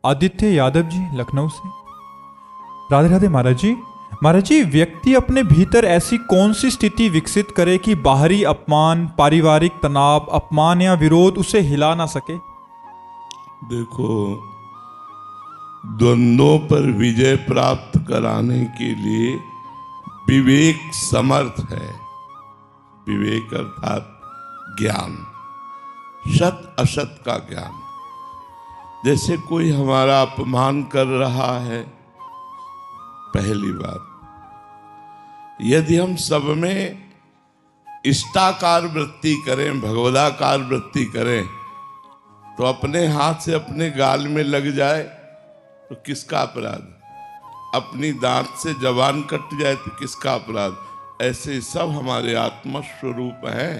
आदित्य यादव जी, लखनऊ से। राधे राधे महाराज जी। महाराज जी, व्यक्ति अपने भीतर ऐसी कौन सी स्थिति विकसित करे कि बाहरी अपमान, पारिवारिक तनाव, अपमान या विरोध उसे हिला ना सके? देखो, द्वंद्वों पर विजय प्राप्त कराने के लिए विवेक समर्थ है। विवेक अर्थात ज्ञान, सत असत का ज्ञान। जैसे कोई हमारा अपमान कर रहा है, पहली बात, यदि हम सब में इष्टाकार वृत्ति करें, भगवदाकार वृत्ति करें, तो अपने हाथ से अपने गाल में लग जाए तो किसका अपराध? अपनी दांत से जबान कट जाए तो किसका अपराध? ऐसे सब हमारे आत्मा स्वरूप हैं।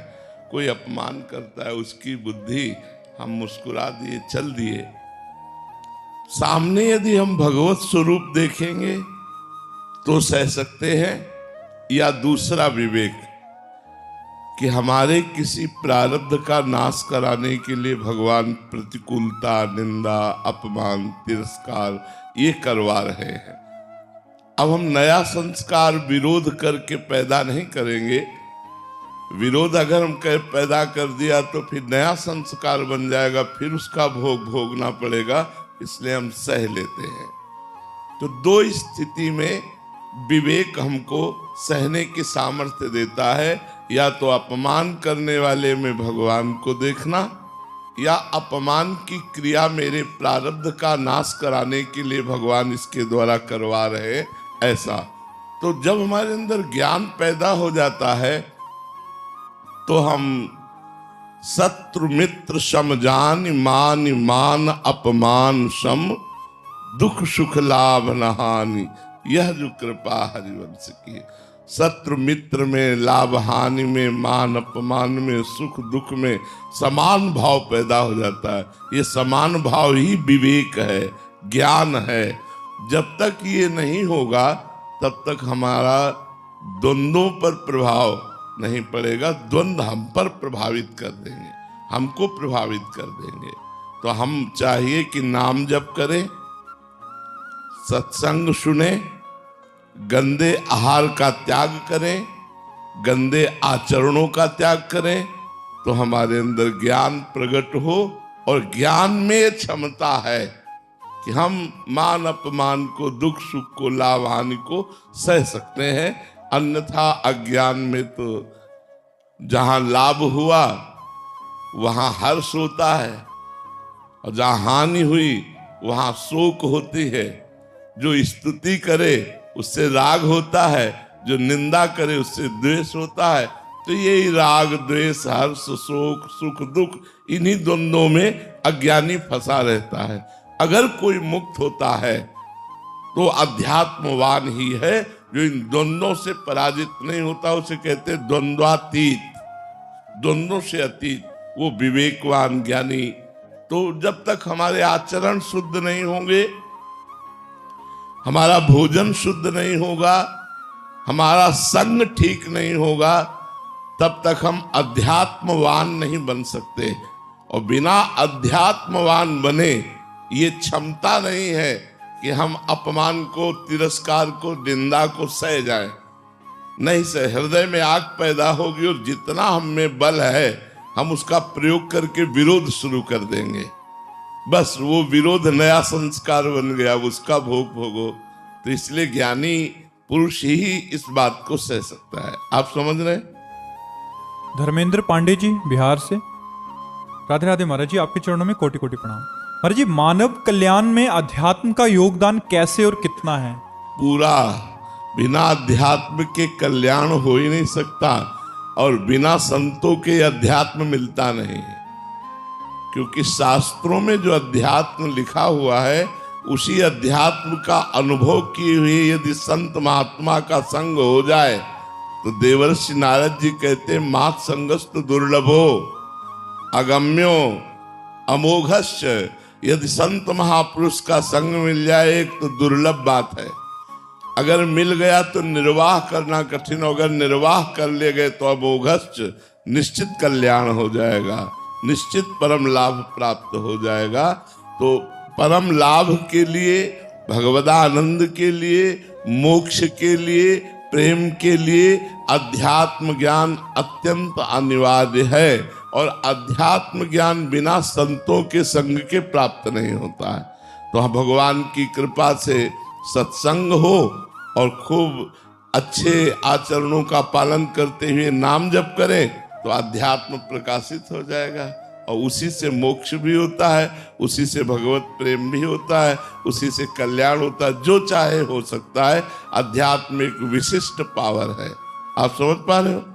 कोई अपमान करता है, उसकी बुद्धि हम मुस्कुरा दिए, चल दिए। सामने यदि हम भगवत स्वरूप देखेंगे तो सह सकते हैं, या दूसरा विवेक कि हमारे किसी प्रारब्ध का नाश कराने के लिए भगवान प्रतिकूलता, निंदा, अपमान, तिरस्कार ये करवा रहे हैं। अब हम नया संस्कार विरोध करके पैदा नहीं करेंगे। विरोध अगर हम पैदा कर दिया तो फिर नया संस्कार बन जाएगा, फिर उसका भोग भोगना पड़ेगा। इसलिए हम सह लेते हैं। तो दो स्थिति में विवेक हमको सहने की सामर्थ्य देता है, या तो अपमान करने वाले में भगवान को देखना, या अपमान की क्रिया मेरे प्रारब्ध का नाश कराने के लिए भगवान इसके द्वारा करवा रहे, ऐसा। तो जब हमारे अंदर ज्ञान पैदा हो जाता है तो हम शत्रु मित्र सम जान, मान मान अपमान सम, दुख सुख लाभ न हानि, यह जो कृपा हरिवंश की। शत्रु मित्र में, लाभ हानि में, मान अपमान में, सुख दुख में समान भाव पैदा हो जाता है। ये समान भाव ही विवेक है, ज्ञान है। जब तक ये नहीं होगा तब तक हमारा द्वंद्वों पर प्रभाव नहीं पड़ेगा। द्वंद्व हम पर प्रभावित कर देंगे, हमको प्रभावित कर देंगे। तो हम चाहिए कि नाम जप करें, सत्संग सुने, गंदे आहार का त्याग करें, गंदे आचरणों का त्याग करें, तो हमारे अंदर ज्ञान प्रकट हो। और ज्ञान में क्षमता है कि हम मान अपमान को, दुख सुख को, लाभ हानि को सह सकते हैं। अन्यथा अज्ञान में तो जहां लाभ हुआ वहां हर्ष होता है, और जहां हानि हुई वहां शोक होती है। जो स्तुति करे उससे राग होता है, जो निंदा करे उससे द्वेष होता है। तो यही राग, द्वेष, हर्ष, शोक, सुख, दुख, इन्हीं द्वंद्वों में अज्ञानी फंसा रहता है। अगर कोई मुक्त होता है तो अध्यात्मवान ही है, जो इन द्वंद्वों से पराजित नहीं होता। उसे कहते हैं द्वंद्वातीत, द्वंद्वों से अतीत, वो विवेकवान ज्ञानी। तो जब तक हमारे आचरण शुद्ध नहीं होंगे, हमारा भोजन शुद्ध नहीं होगा, हमारा संग ठीक नहीं होगा, तब तक हम अध्यात्मवान नहीं बन सकते। और बिना अध्यात्मवान बने ये क्षमता नहीं है कि हम अपमान को, तिरस्कार को, निंदा को सह जाएं। नहीं सह, हृदय में आग पैदा होगी, और जितना हम में बल है हम उसका प्रयोग करके विरोध शुरू कर देंगे। बस वो विरोध नया संस्कार बन गया, उसका भोग भोगो। तो इसलिए ज्ञानी पुरुष ही इस बात को सह सकता है। आप समझ रहे? धर्मेंद्र पांडे जी, बिहार से। राधे राधे महाराज जी, आपके चरणों में कोटि कोटि प्रणाम। महाराज जी, मानव कल्याण में अध्यात्म का योगदान कैसे और कितना है? पूरा। बिना अध्यात्म के कल्याण हो ही नहीं सकता, और बिना संतों के अध्यात्म मिलता नहीं। क्योंकि शास्त्रों में जो अध्यात्म लिखा हुआ है, उसी अध्यात्म का अनुभव किए हुए यदि संत महात्मा का संग हो जाए, तो देवर्षि नारद जी कहते मात संगस्त दुर्लभो अगम्यो अमोघस्य। यदि संत महापुरुष का संग मिल जाए एक, तो दुर्लभ बात है। अगर मिल गया तो निर्वाह करना कठिन, अगर निर्वाह कर ले गए तो अमोघस्य, निश्चित कल्याण हो जाएगा, निश्चित परम लाभ प्राप्त हो जाएगा। तो परम लाभ के लिए, भगवदानंद के लिए, मोक्ष के लिए, प्रेम के लिए अध्यात्म ज्ञान अत्यंत अनिवार्य है। और अध्यात्म ज्ञान बिना संतों के संग के प्राप्त नहीं होता है। तो भगवान की कृपा से सत्संग हो और खूब अच्छे आचरणों का पालन करते हुए नाम जप करें तो अध्यात्म प्रकाशित हो जाएगा और उसी से मोक्ष भी होता है, उसी से भगवत प्रेम भी होता है, उसी से कल्याण होता है। जो चाहे हो सकता है। अध्यात्म एक विशिष्ट पावर है। आप समझ पा रहे हो?